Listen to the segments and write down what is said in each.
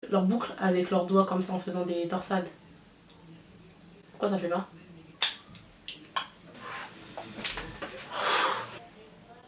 leurs boucles avec leurs doigts comme ça en faisant des torsades. Pourquoi ça fait pas?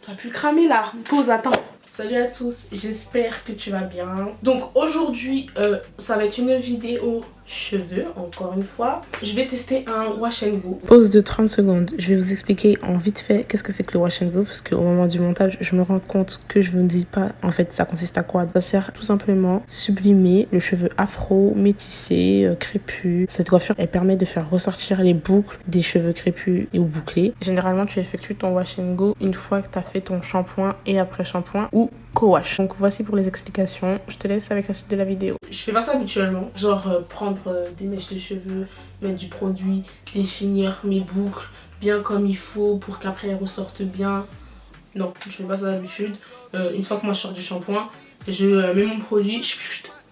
Tu as pu le cramer là. Pause, attends. Salut à tous, j'espère que tu vas bien. Donc aujourd'hui, ça va être une vidéo cheveux, encore une fois. Je vais tester un wash and go. Pause de 30 secondes. Je vais vous expliquer en vite fait qu'est-ce que c'est que le wash and go. Parce qu'au moment du montage, je me rends compte que je vous dis pas en fait ça consiste à quoi. Ça sert tout simplement sublimer le cheveu afro, métissé, crépus. Cette coiffure, elle permet de faire ressortir les boucles des cheveux crépus et ou bouclés. Généralement, tu effectues ton wash and go une fois que tu as fait ton shampoing et après shampoing ou co-wash. Donc voici pour les explications. Je te laisse avec la suite de la vidéo. Je fais pas ça habituellement. Genre prendre des mèches de cheveux, mettre du produit, définir mes boucles bien comme il faut pour qu'après elles ressortent bien. Non, je fais pas ça d'habitude. Une fois que moi je sors du shampoing, je mets mon produit,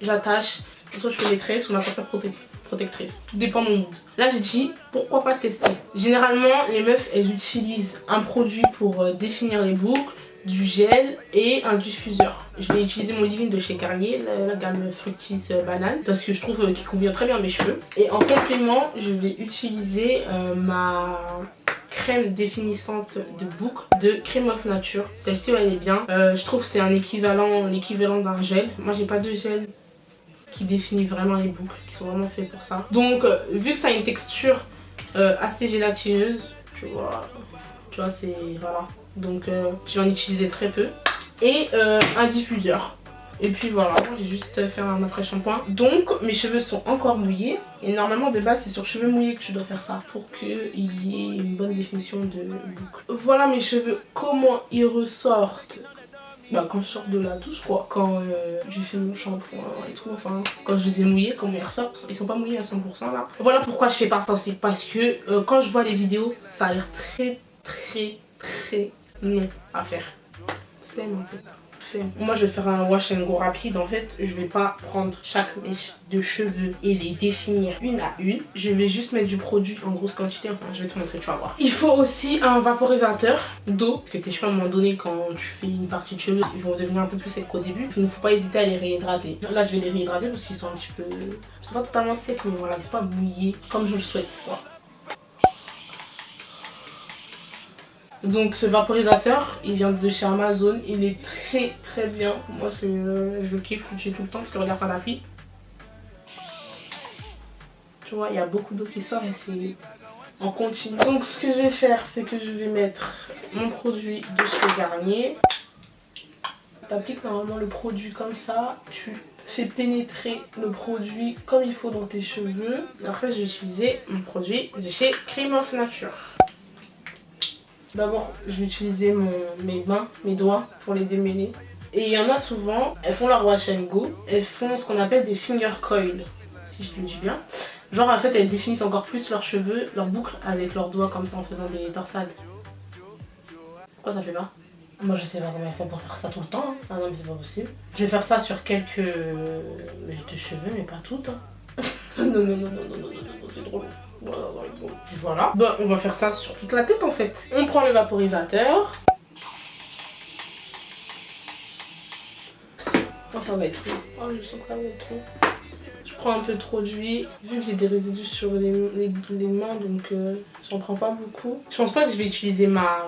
j'attache. Soit je fais des tresses ou ma coiffure protectrice. Tout dépend de mon mood. Là j'ai dit pourquoi pas tester. Généralement les meufs elles utilisent un produit pour définir les boucles, du gel et un diffuseur. Je vais utiliser mon leave-in de chez Carrier, la gamme Fructis banane, parce que je trouve qu'il convient très bien à mes cheveux. Et en complément, je vais utiliser ma crème définissante de boucle de Cream of Nature. Celle-ci elle est bien. Je trouve que c'est l'équivalent d'un gel. Moi j'ai pas de gel qui définit vraiment les boucles, qui sont vraiment faits pour ça. Donc vu que ça a une texture assez gélatineuse, tu vois c'est voilà. Donc je vais en utiliser très peu. Et un diffuseur. Et puis voilà, j'ai juste fait un après shampoing. Donc mes cheveux sont encore mouillés. Et normalement de base c'est sur cheveux mouillés que tu dois faire ça, pour qu'il y ait une bonne définition de boucle. Voilà mes cheveux, comment ils ressortent. Bah quand je sors de la douche quoi, quand j'ai fait mon shampoing et tout, enfin quand je les ai mouillés, comment ils ressortent, ils sont pas mouillés à 100% là. Voilà pourquoi je fais pas ça aussi, parce que quand je vois les vidéos, ça a l'air très long à faire. Flemme en fait. Moi je vais faire un wash and go rapide en fait. Je vais pas prendre chaque mèche de cheveux et les définir une à une. Je vais juste mettre du produit en grosse quantité. Enfin je vais te montrer, tu vas voir. Il faut aussi un vaporisateur d'eau. Parce que tes cheveux à un moment donné quand tu fais une partie de cheveux, ils vont devenir un peu plus secs qu'au début. Il ne faut pas hésiter à les réhydrater. Là je vais les réhydrater parce qu'ils sont un petit peu... C'est pas totalement sec mais voilà, c'est pas mouillé comme je le souhaite. Voilà. Donc ce vaporisateur, il vient de chez Amazon, il est très bien. Moi je le kiffe, j'ai tout le temps parce que regarde quand la pluie. Tu vois, il y a beaucoup d'eau qui sort et c'est en continu. Donc ce que je vais faire, c'est que je vais mettre mon produit de chez Garnier. Tu appliques normalement le produit comme ça, tu fais pénétrer le produit comme il faut dans tes cheveux. Après je vais utiliser mon produit de chez Cream of Nature. D'abord, je vais utiliser mes mains, mes doigts pour les démêler. Et il y en a souvent, elles font leur wash and go, elles font ce qu'on appelle des finger coils, si je le dis bien. Genre en fait, elles définissent encore plus leurs cheveux, leurs boucles avec leurs doigts comme ça en faisant des torsades. Pourquoi ça fait pas? Moi je sais pas comment elles font pour faire ça tout le temps. Hein. Ah non mais c'est pas possible. Je vais faire ça sur quelques mèches de cheveux mais pas toutes. Hein. non, c'est trop long. Voilà, bah, on va faire ça sur toute la tête en fait. On prend le vaporisateur. Oh ça va être trop. Oh je sens que ça va être trop. Je prends un peu de produit. Vu que j'ai des résidus sur les mains donc j'en prends pas beaucoup. Je pense pas que je vais utiliser ma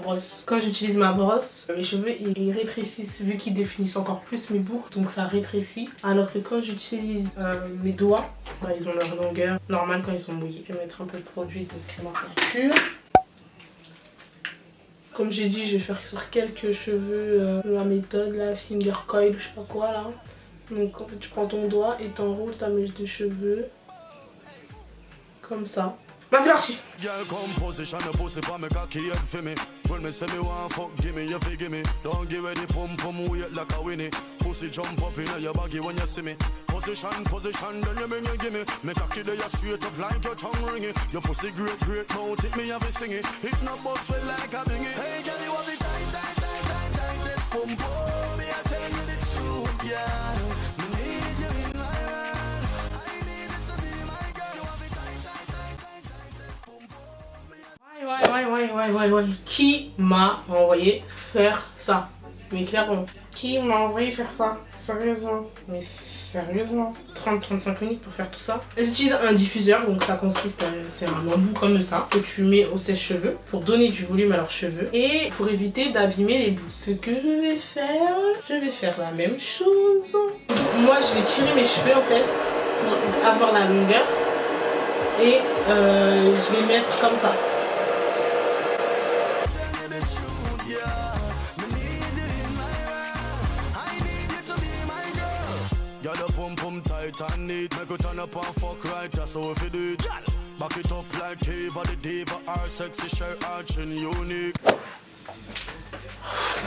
brosse. Quand j'utilise ma brosse, mes cheveux ils rétrécissent vu qu'ils définissent encore plus mes boucles. Donc ça rétrécit. Alors que quand j'utilise mes doigts, bah, ils ont leur longueur normale quand ils sont mouillés. Je vais mettre un peu de produit de Cream of Nature. Comme j'ai dit, je vais faire sur quelques cheveux la méthode, la finger coil, je sais pas quoi là. Donc en fait tu prends ton doigt et t'enroules ta mèche de cheveux comme ça. Bah c'est parti. Ouais. Qui m'a envoyé faire ça? Mais clairement, qui m'a envoyé faire ça? Sérieusement. Mais Sérieusement, 30-35 minutes pour faire tout ça. J'utilise un diffuseur, donc ça consiste à... c'est un embout comme ça que tu mets au sèche-cheveux pour donner du volume à leurs cheveux et pour éviter d'abîmer les boucles. Ce que je vais faire la même chose. Moi je vais tirer mes cheveux en fait pour avoir la longueur et je vais mettre comme ça.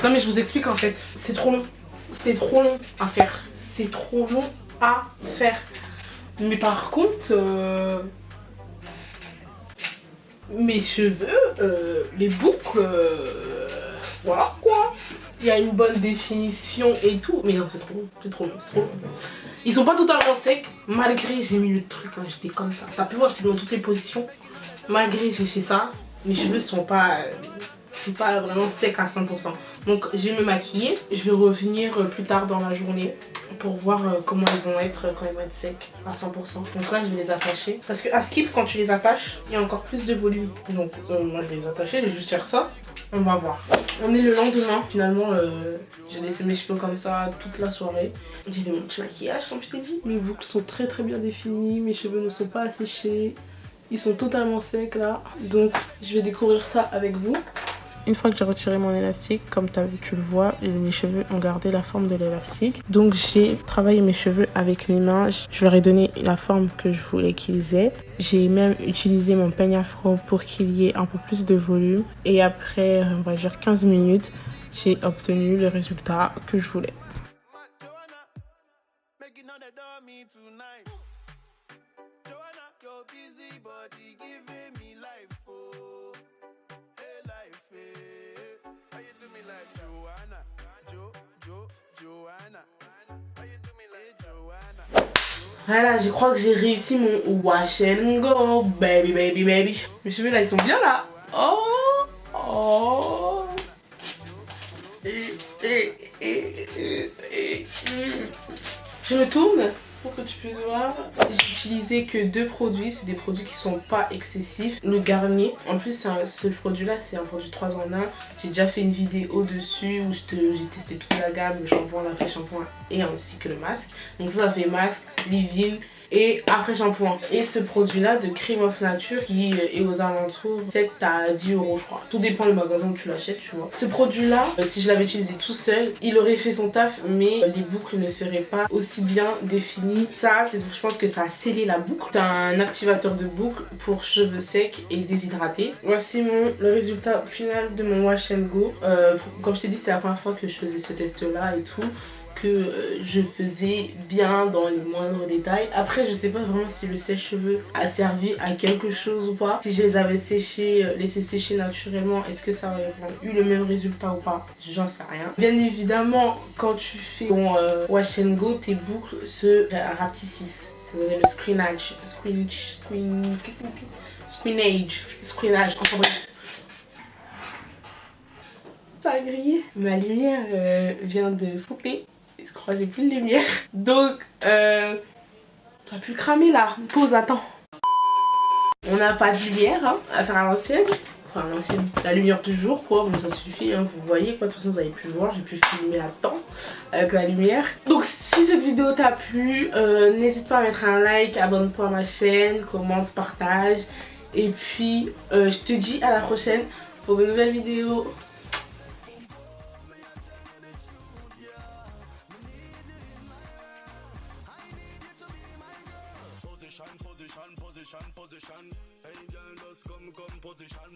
Non mais je vous explique en fait, c'est trop long. C'est trop long à faire. C'est trop long à faire. Mais par contre, mes cheveux, les boucles, voilà quoi. Il y a une bonne définition et tout. Mais non, c'est trop long, c'est trop long, c'est trop long. Ils sont pas totalement secs, malgré j'ai mis le truc, hein, j'étais comme ça. T'as pu voir, j'étais dans toutes les positions. Malgré j'ai fait ça, mes cheveux sont pas vraiment secs à 100%. Donc je vais me maquiller, je vais revenir plus tard dans la journée pour voir comment ils vont être quand ils vont être secs à 100%. Donc là je vais les attacher. Parce que à Skip, quand tu les attaches, il y a encore plus de volume. Donc moi je vais les attacher, je vais juste faire ça. On va voir. On est le lendemain. Finalement, j'ai laissé mes cheveux comme ça toute la soirée. J'ai fait mon petit maquillage comme je t'ai dit. Mes boucles sont très bien définies. Mes cheveux ne sont pas asséchés. Ils sont totalement secs là. Donc je vais découvrir ça avec vous. Une fois que j'ai retiré mon élastique, comme tu le vois, mes cheveux ont gardé la forme de l'élastique. Donc j'ai travaillé mes cheveux avec mes mains. Je leur ai donné la forme que je voulais qu'ils aient. J'ai même utilisé mon peigne afro pour qu'il y ait un peu plus de volume. Et après, on va dire 15 minutes, j'ai obtenu le résultat que je voulais. Voilà, je crois que j'ai réussi mon wash and go, baby. Mes cheveux là, ils sont bien là. Oh. Je me tourne pour que tu puisses voir. J'ai utilisé que 2 produits, c'est des produits qui sont pas excessifs. Le Garnier, en plus ce produit là c'est un produit 3 en 1. J'ai déjà fait une vidéo dessus où j'ai testé toute la gamme, le shampoing, l'après-shampoing et ainsi que le masque. Donc ça fait masque, leave-in et après-shampoing. Et ce produit là de Cream of Nature qui est aux alentours 7 à 10 € je crois. Tout dépend du magasin où tu l'achètes, tu vois. Ce produit là, si je l'avais utilisé tout seul, il aurait fait son taf mais les boucles ne seraient pas aussi bien définies. Ça, je pense que ça a scellé la boucle. C'est un activateur de boucle pour cheveux secs et déshydratés. Voici le résultat final de mon wash and go. Comme je t'ai dit, c'était la première fois que je faisais ce test là et tout. Que je faisais bien dans les moindres détails. Après je sais pas vraiment si le sèche-cheveux a servi à quelque chose ou pas. Si je les avais laissés sécher naturellement, est-ce que ça aurait eu le même résultat ou pas? J'en sais rien. Bien évidemment quand tu fais ton wash and go, tes boucles se rapetissent. C'est le screenage, enfin bref. Ça a grillé. Ma lumière vient de sauter. Je crois que j'ai plus de lumière. Donc, ça a pu le cramer là. Pause, attends. On n'a pas de lumière hein, à faire à l'ancienne. Enfin, à l'ancienne, la lumière du jour quoi. Bon, ça suffit, hein, vous voyez quoi. De toute façon, vous avez pu le voir. J'ai pu filmer à temps avec la lumière. Donc, si cette vidéo t'a plu, n'hésite pas à mettre un like, abonne-toi à ma chaîne, commente, partage. Et puis, je te dis à la prochaine pour de nouvelles vidéos. Position. Hey girl, just come, position.